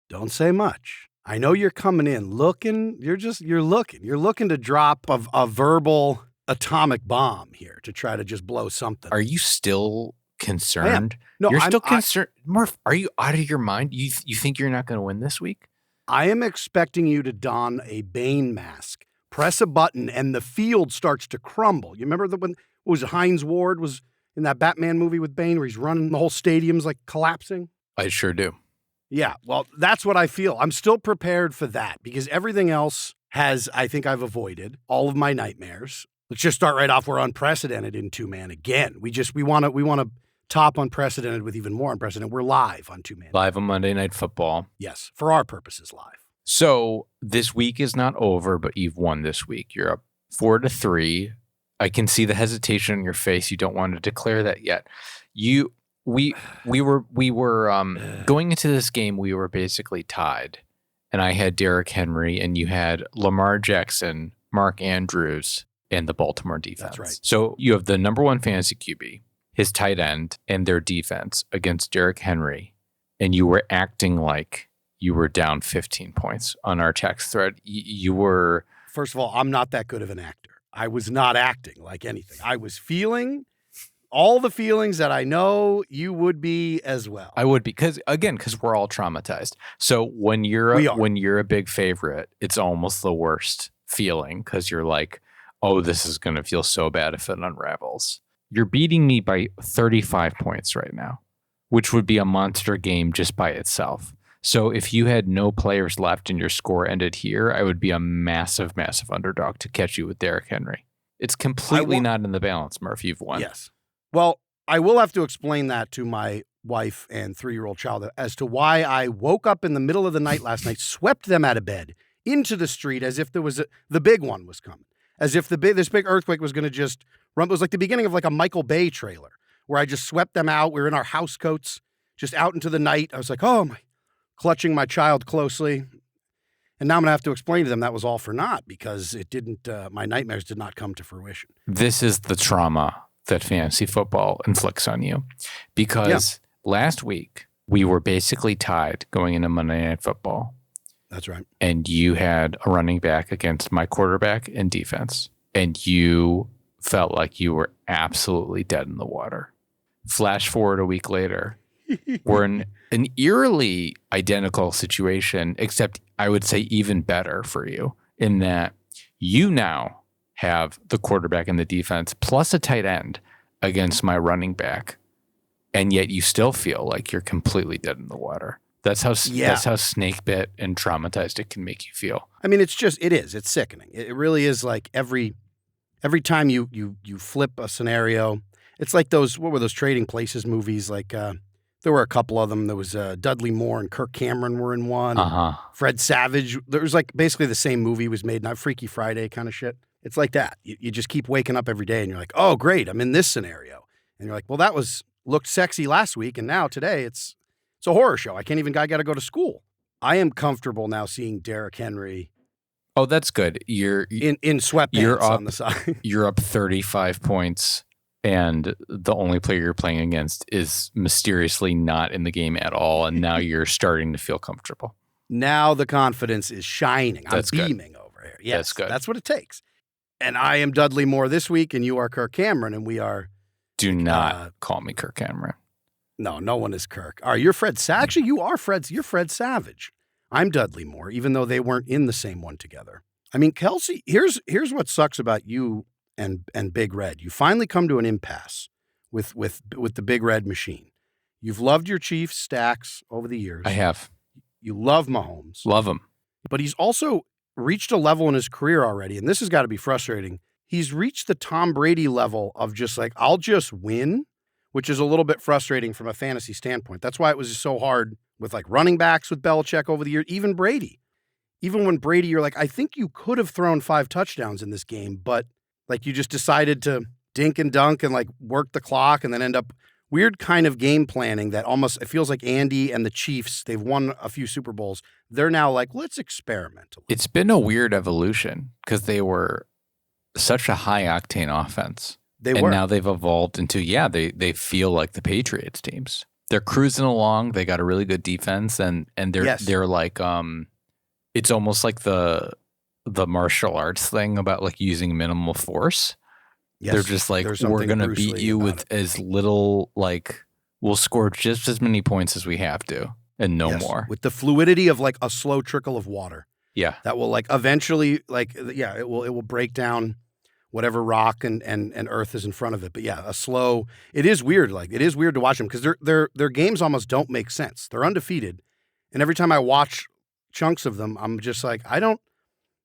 Don't say much. I know you're coming in looking. You're looking. You're looking to drop a verbal atomic bomb here to try to just blow something. Are you still concerned? No, you're still concerned. Murph, are you out of your mind? You think you're not going to win this week? I am expecting you to don a Bane mask, press a button, and the field starts to crumble. You remember when Hines Ward was in that Batman movie with Bane where he's running, the whole stadium's like collapsing? I sure do. Yeah, well, that's what I feel. I'm still prepared for that because everything else I think I've avoided all of my nightmares. Let's just start right off. We're unprecedented in two-man again. We want to top unprecedented with even more unprecedented. We're live on two-man. Live on Monday Night Football. Yes, for our purposes, live. So this week is not over, but you've won this week. You're up 4-3. I can see the hesitation in your face. You don't want to declare that yet. We were going into this game. We were basically tied, and I had Derrick Henry, and you had Lamar Jackson, Mark Andrews, and the Baltimore defense. That's right. So you have the number one fantasy QB, his tight end, and their defense against Derrick Henry, and you were acting like you were down 15 points on our text thread. You were. First of all, I'm not that good of an actor. I was not acting like anything. I was feeling all the feelings that I know you would be as well. I would be because we're all traumatized. So when you're a big favorite, it's almost the worst feeling because you're like, oh, this is going to feel so bad if it unravels. You're beating me by 35 points right now, which would be a monster game just by itself. So if you had no players left and your score ended here, I would be a massive, massive underdog to catch you with Derrick Henry. It's completely not in the balance, Murph. You've won. Yes. Well, I will have to explain that to my wife and 3-year-old child as to why I woke up in the middle of the night last night, swept them out of bed into the street as if there was the big one was coming, as if this big earthquake was going to just run. It was like the beginning of like a Michael Bay trailer where I just swept them out. We were in our house coats, just out into the night. I was like, oh my, clutching my child closely. And now I'm going to have to explain to them that was all for naught because it didn't, my nightmares did not come to fruition. This is the trauma that fantasy football inflicts on you because last week we were basically tied going into Monday Night Football. That's right. And you had a running back against my quarterback and defense, and you felt like you were absolutely dead in the water. Flash forward a week later, we're in an eerily identical situation, except I would say even better for you in that you now have the quarterback and the defense plus a tight end against my running back, and yet you still feel like you're completely dead in the water. That's how snake bit and traumatized it can make you feel. I mean, it's sickening. It really is. Like every time you flip a scenario, it's like what were those Trading Places movies? Like there were a couple of them. There was Dudley Moore and Kirk Cameron were in one. Fred Savage. There was like basically the same movie was made, not Freaky Friday kind of shit. It's like that. You just keep waking up every day and you're like, oh, great, I'm in this scenario. And you're like, well, that looked sexy last week. And now today it's a horror show. I got to go to school. I am comfortable now seeing Derrick Henry. Oh, that's good. You're in sweatpants on the side. You're up 35 points. And the only player you're playing against is mysteriously not in the game at all. And now you're starting to feel comfortable. Now the confidence is shining. That's I'm beaming over here. Yes, that's good. That's what it takes. And I am Dudley Moore this week, and you are Kirk Cameron, and we are. Do not call me Kirk Cameron. No one is Kirk. All right, you're Fred. Actually, you are Fred. You're Fred Savage. I'm Dudley Moore, even though they weren't in the same one together. I mean, Kelsey. Here's what sucks about you and Big Red. You finally come to an impasse with the Big Red machine. You've loved your Chiefs stacks over the years. I have. You love Mahomes. Love him. But he's also reached a level in his career already, and this has got to be frustrating. He's reached the Tom Brady level of just like, I'll just win, which is a little bit frustrating from a fantasy standpoint. That's why it was so hard with like running backs with Belichick over the years, even Brady. Even when Brady, you're like, I think you could have thrown 5 touchdowns in this game, but like you just decided to dink and dunk and like work the clock and then end up weird kind of game planning that almost, it feels like Andy and the Chiefs, they've won a few Super Bowls. They're now like, let's experiment. It's been a weird evolution because they were such a high octane offense. And now they've evolved into, they feel like the Patriots teams. They're cruising along. They got a really good defense, and they're like it's almost like the martial arts thing about like using minimal force. Yes, they're just like, we're gonna beat you with as little, like we'll score just as many points as we have to, and no more. With the fluidity of like a slow trickle of water. Yeah, that will like eventually like it will break down whatever rock and earth is in front of it. But yeah, it is weird. Like it is weird to watch them because their games almost don't make sense. They're undefeated. And every time I watch chunks of them, I'm just like, I'm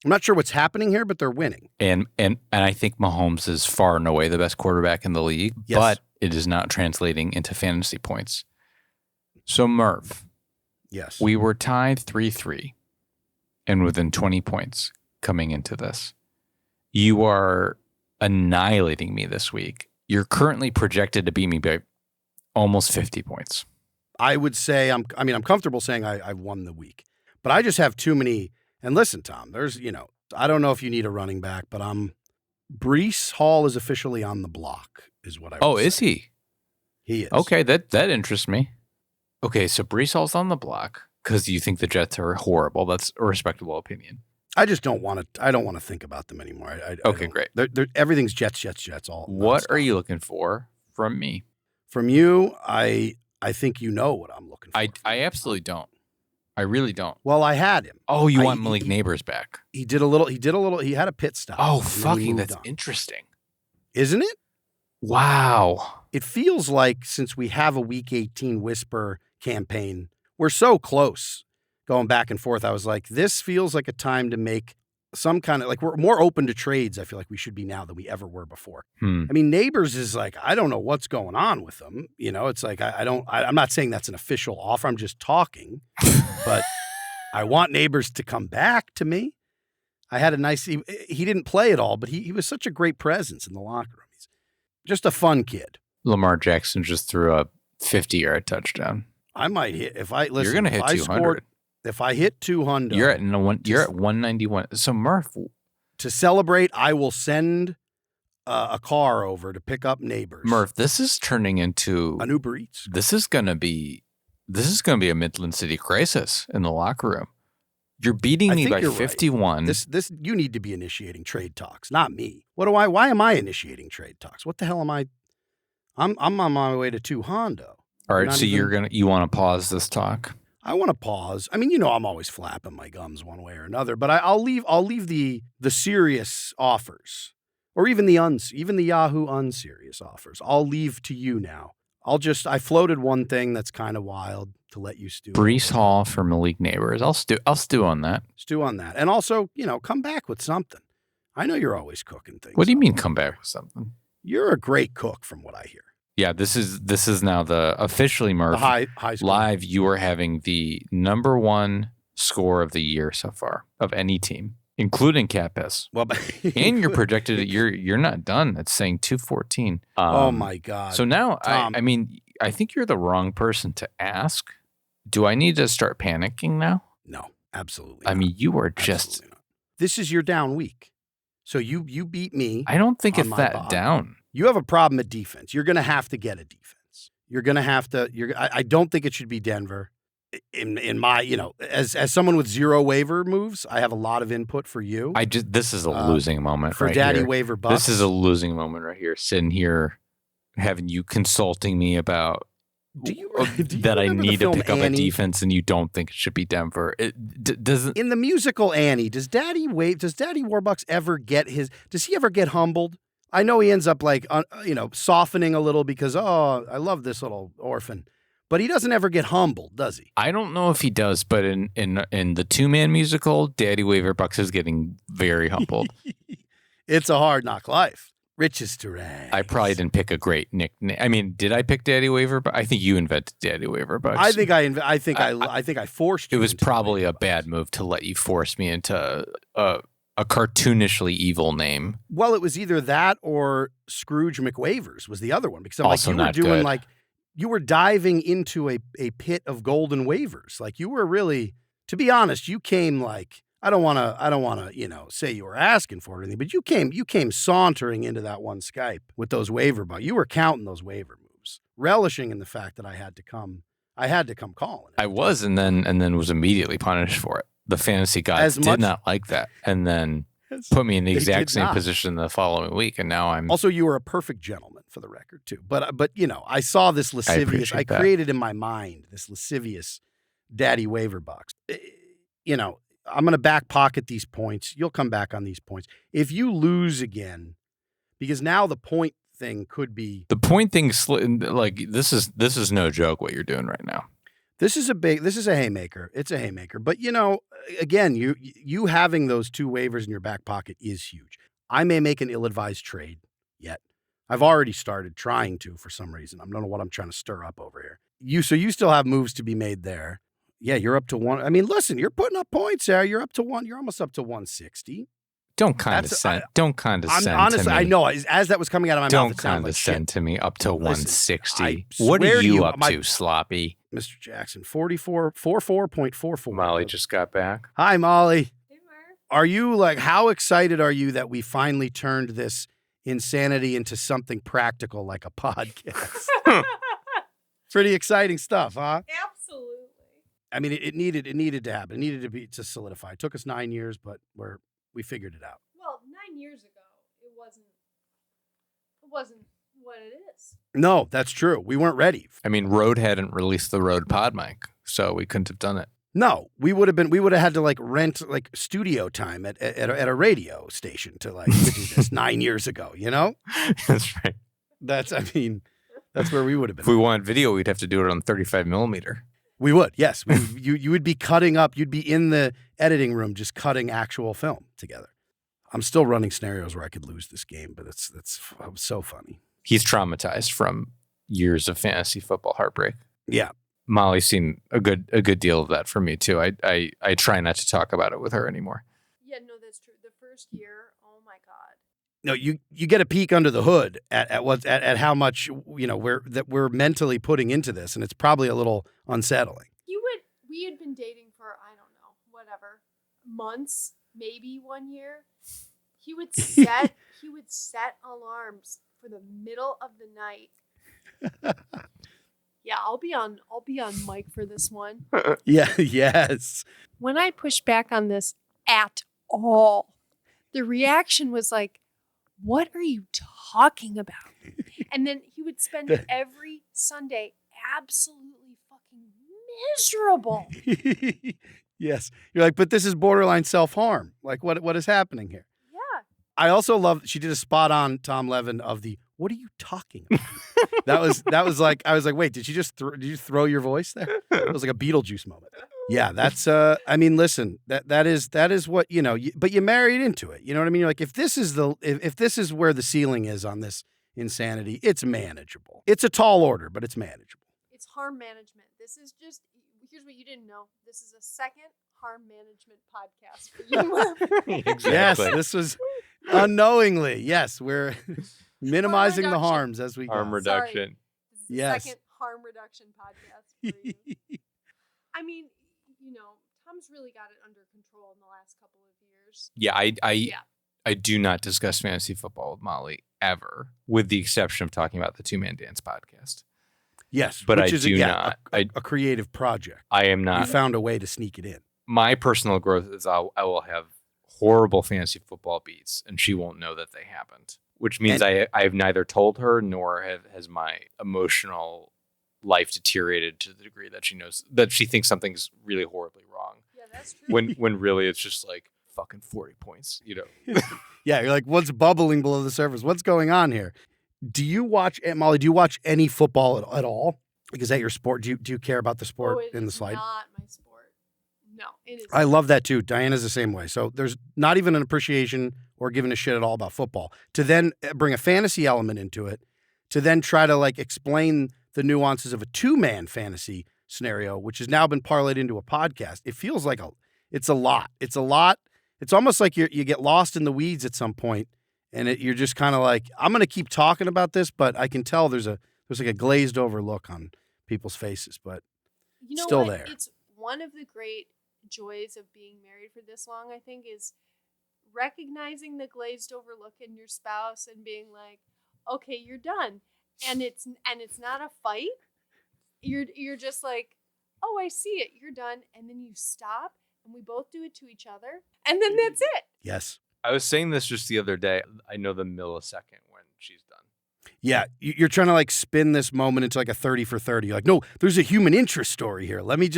not sure what's happening here, but they're winning. And I think Mahomes is far and away the best quarterback in the league, but it is not translating into fantasy points. So Murph, yes, we were tied 3-3 and within 20 points coming into this. You are annihilating me this week. You're currently projected to beat me by almost 50 points. I would say I'm comfortable saying I've won the week, but I just have too many. And listen, Tom, there's, I don't know if you need a running back, but Breece Hall is officially on the block, is what I would say. Is he? He is. Okay, that interests me. Okay, so Breece Hall's on the block because you think the Jets are horrible. That's a respectable opinion. I just don't want to. I don't want to think about them anymore. Okay, great. Everything's Jets. All. What nonstop. Are you looking for from me? From you, I think you know what I'm looking for. I absolutely don't. I really don't. Well, I had him. Oh, you want Malik Neighbors back? He did a little. He had a pit stop. Oh, fucking, that's interesting, isn't it? Wow. It feels like since we have a Week 18 Whisper campaign, we're so close. Going back and forth, I was like, this feels like a time to make some kind of, like, we're more open to trades, I feel like we should be now than we ever were before. I mean, Neighbors is like, I don't know what's going on with them. It's like, I'm not saying that's an official offer. I'm just talking, but I want Neighbors to come back to me. I had he didn't play at all, but he was such a great presence in the locker room. He's just a fun kid. Lamar Jackson just threw a 50-yard touchdown. I might hit, you're going to hit 200. If I hit 200, you're at 191. So Murph, to celebrate, I will send a car over to pick up Neighbors. Murph, this is turning into an Uber Eats. This is going to be a Midland City crisis in the locker room. You're beating me by 51. Right. This you need to be initiating trade talks, not me. Why am I initiating trade talks? What the hell am I? I'm on my way to 2 Hondo. All right, so you want to pause this talk? I want to pause. I mean, I'm always flapping my gums one way or another, but I'll leave the serious offers, or even the Yahoo unserious offers. I'll leave to you now. I floated one thing that's kind of wild to let you stew. Breece Hall for Malik Neighbors. I'll stew on that. Stew on that, and also come back with something. I know you're always cooking things. What do you mean come back with something? You're a great cook, from what I hear. Yeah, this is now the officially Murph high score. Live. You are having the number 1 score of the year so far of any team, including Capes. Well, and you're projected. You're not done. It's saying 214. Oh my God! So now, Tom, I think you're the wrong person to ask. Do I need to start panicking now? No, absolutely. I mean, you are just. This is your down week, so you beat me. I don't think it's that down. You have a problem at defense. You're going to have to get a defense. You're going to have to. I don't think it should be Denver. In my, as someone with 0 waiver moves, I have a lot of input for you. This is a losing moment for right Daddy here. Waiver Bucks. This is a losing moment right here. Sitting here, having you consulting me about that I need to pick up a defense, and you don't think it should be Denver. It doesn't. In the musical Annie, does Daddy Warbucks ever get does he ever get humbled? I know he ends up like, softening a little because, I love this little orphan, but he doesn't ever get humbled, does he? I don't know if he does, but in the 2-man musical, Daddy Waiver Bucks is getting very humbled. It's a hard knock life. Riches to rags. I probably didn't pick a great nickname. I mean, did I pick Daddy Waiver Bucks? I think you invented Daddy Waiver Bucks. I think I forced you. It was probably a bad move to let you force me into a cartoonishly evil name. Well, it was either that or Scrooge McWavers was the other one, because I'm also like, you not were doing good. Like, you were diving into a pit of golden waivers. Like, you were really, to be honest, you came like, I don't want to, say you were asking for anything, but you came sauntering into that one Skype with those waiver bucks. You were counting those waiver moves relishing in the fact that I had to come calling. I was, and then was immediately punished for it. The fantasy gods did not like that, and then put me in the exact same position the following week, and now I'm. Also, you were a perfect gentleman, for the record, too. But I saw this lascivious. I created in my mind this lascivious daddy waiver box. I'm going to back pocket these points. You'll come back on these points if you lose again, because now the point thing could be the point thing. Like this is no joke what you're doing right now. This is a haymaker. It's a haymaker. But again, you having those two waivers in your back pocket is huge. I may make an ill-advised trade yet. I've already started trying to for some reason. I don't know what I'm trying to stir up over here. So you still have moves to be made there. Yeah, you're up to one. I mean, listen, you're putting up points there. You're up to one. You're almost up to 160. Don't condescend. Honestly, to me. I know. As that was coming out of my mouth, don't condescend to me. Up to 160. Listen, what are you up to, sloppy? Mr. Jackson, 44.44. Molly just got back. Hi, Molly. Hey, Mark. Are you how excited are you that we finally turned this insanity into something practical like a podcast? Pretty exciting stuff, huh? Absolutely. I mean, it needed to happen. It needed to solidify. It took us 9 years, but we figured it out. Well, 9 years ago, it wasn't what it is. No, that's true. We weren't ready. I mean, Rode hadn't released the Rode Pod mic, so we couldn't have done it. No, we would have had to rent studio time at a radio station to do this 9 years ago, That's right. That's where we would have been. If we wanted video, we'd have to do it on 35 millimeter. We would, yes. You would be cutting up. You'd be in the editing room just cutting actual film together. I'm still running scenarios where I could lose this game, but it's so funny. He's traumatized from years of fantasy football heartbreak. Yeah. Molly's seen a good deal of that for me too. I try not to talk about it with her anymore. Yeah, no, that's true. The first year, oh my God. No, you get a peek under the hood at how much we're mentally putting into this, and it's probably a little unsettling. We had been dating for, I don't know, whatever, months, maybe 1 year. He would set alarms for the middle of the night. Yeah, I'll be on mic for this one. Yeah, yes. When I pushed back on this at all, the reaction was like, "What are you talking about?" And then he would spend every Sunday absolutely fucking miserable. Yes. You're like, but this is borderline self-harm. Like, what is happening here? Yeah. I also love, she did a spot on Tom Levin of the, what are you talking about? that was like, I was like, wait, did you throw your voice there? It was like a Beetlejuice moment. Yeah, that's, listen, that is what, but you married into it. You know what I mean? You're like, if this is where the ceiling is on this insanity, it's manageable. It's a tall order, but it's manageable. It's harm management. This is just, here's what you didn't know. This is a second harm management podcast for you. Exactly. Yes, this was unknowingly. Yes, we're minimizing the harms as we go. Harm reduction. Sorry. This is the second harm reduction podcast for you. I mean, Tom's really got it under control in the last couple of years. Yeah, I do not discuss fantasy football with Molly ever, with the exception of talking about the 2-Man Dance podcast. Yes, but which I is do not. A creative project. I am not. You found a way to sneak it in. My personal growth is I will have horrible fantasy football beats, and she won't know that they happened, which means I have neither told her nor has my emotional life deteriorated to the degree that she knows that she thinks something's really horribly wrong. Yeah, that's true. When really it's just like fucking 40 points, Yeah, you're like, what's bubbling below the surface? What's going on here? Do you watch, Molly, any football at all? Like, is that your sport? Do you care about the sport in the slide? Not my sport. No, it is. I love that too. Diana's the same way. So there's not even an appreciation or giving a shit at all about football. To then bring a fantasy element into it, to then try to explain the nuances of a 2-man fantasy scenario, which has now been parlayed into a podcast. It feels like it's a lot. It's a lot. It's almost like you get lost in the weeds at some point, and you're just kind of like, I'm going to keep talking about this, but I can tell there's like a glazed over look on people's faces, but still there. It's one of the great joys of being married for this long, I think, is recognizing the glazed over look in your spouse and being like, okay, you're done. and it's not a fight. You're just like, oh, I see it. You're done, and then you stop, and we both do it to each other, and then that's it. Yes. I was saying this just the other day. I know the millisecond when she's done. Yeah, you're trying to like spin this moment into like a 30 for 30. You're like, no, there's a human interest story here. Let me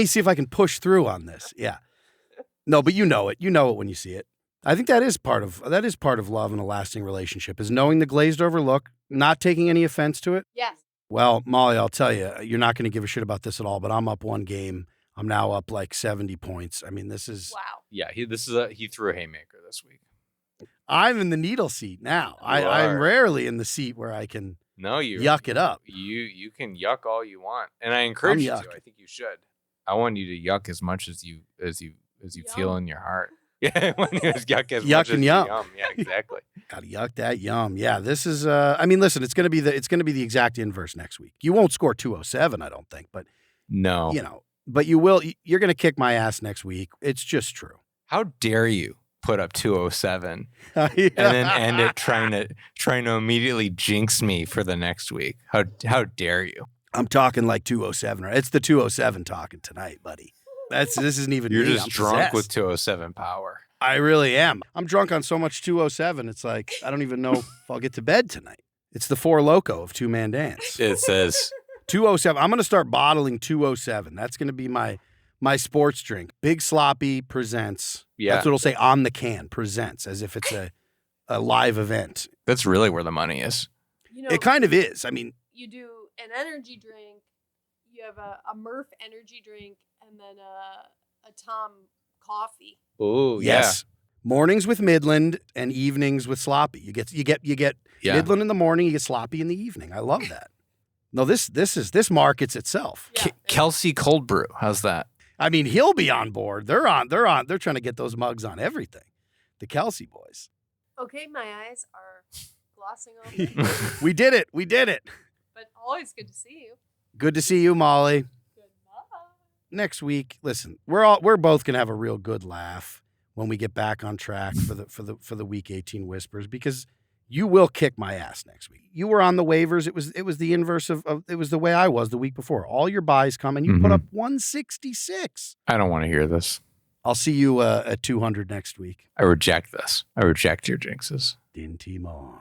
see if I can push through on this. Yeah. No, but you know it. You know it when you see it. I think that is part of love in a lasting relationship, is knowing the glazed over look, not taking any offense to it. Yes. Well, Molly, I'll tell you, you're not going to give a shit about this at all, but I'm up one game. I'm now up like 70 points. I mean, this is... Wow. Yeah, he threw a haymaker this week. I'm in the needle seat now. I'm rarely in the seat where I can yuck it up. You can yuck all you want, and I encourage you to. I think you should. I want you to yuck as much as you feel in your heart. Yeah, when you yuck as much as yum. Yum. Yeah, exactly. Gotta yuck that yum. Yeah, this is. I mean, listen, it's gonna be the exact inverse next week. You won't score 207, I don't think, but no, but you will. You're gonna kick my ass next week. It's just true. How dare you put up 207 and then end it trying to immediately jinx me for the next week? How dare you? I'm talking like 207. Right? It's the 207 talking tonight, buddy. This isn't even. You're me. just I'm drunk possessed. with 207 power. I really am. I'm drunk on so much 207. It's like I don't even know if I'll get to bed tonight. It's the Four Loko of Two Man Dance. It says 207. I'm gonna start bottling 207. That's gonna be my sports drink. Big Sloppy presents. Yeah. That's what it'll say on the can. Presents, as if it's a live event. That's really where the money is. It kind of is. I mean, you do an energy drink. You have a Murph energy drink, and then a Tom coffee. Oh, yes. Mornings with Midland and evenings with Sloppy. You get Midland in the morning. You get Sloppy in the evening. I love that. No, this markets itself. Yeah. Kelsey Cold Brew. How's that? I mean, he'll be on board. They're trying to get those mugs on everything. The Kelsey boys. Okay, my eyes are glossing over. We did it. But always good to see you. Good to see you, Molly. Goodbye. Next week, listen, we're both gonna have a real good laugh when we get back on track for the week 18 whispers, because you will kick my ass next week. You were on the waivers. It was the inverse of it was the way I was the week before. All your buys come and you put up 166. I don't want to hear this. I'll see you at 200 next week. I reject this. I reject your jinxes. Dinty more.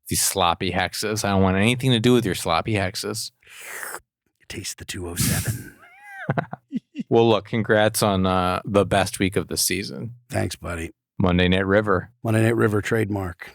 These sloppy hexes. I don't want anything to do with your sloppy hexes. Taste the 207. Well, look, congrats on the best week of the season. Thanks, buddy. Monday Night River. Monday Night River trademark.